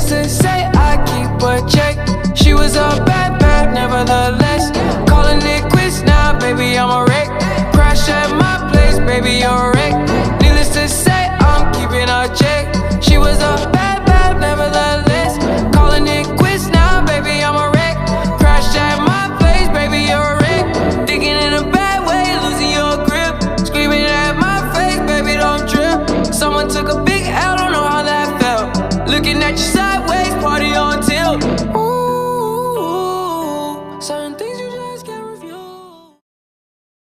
Needless to say, I keep a check. She was a bad, bad, nevertheless. Calling it quits now, baby, I'm a wreck. Crash at my place, baby, you're a wreck. Needless to say, I'm keeping a check. She was a bad, bad, nevertheless. Calling it quits now, baby, I'm a wreck. Crash at my place, baby, you're a wreck. Thinking in a bad way, losing your grip. Screaming at my face, baby, don't trip. Someone took a big L, don't know how that felt. Looking at you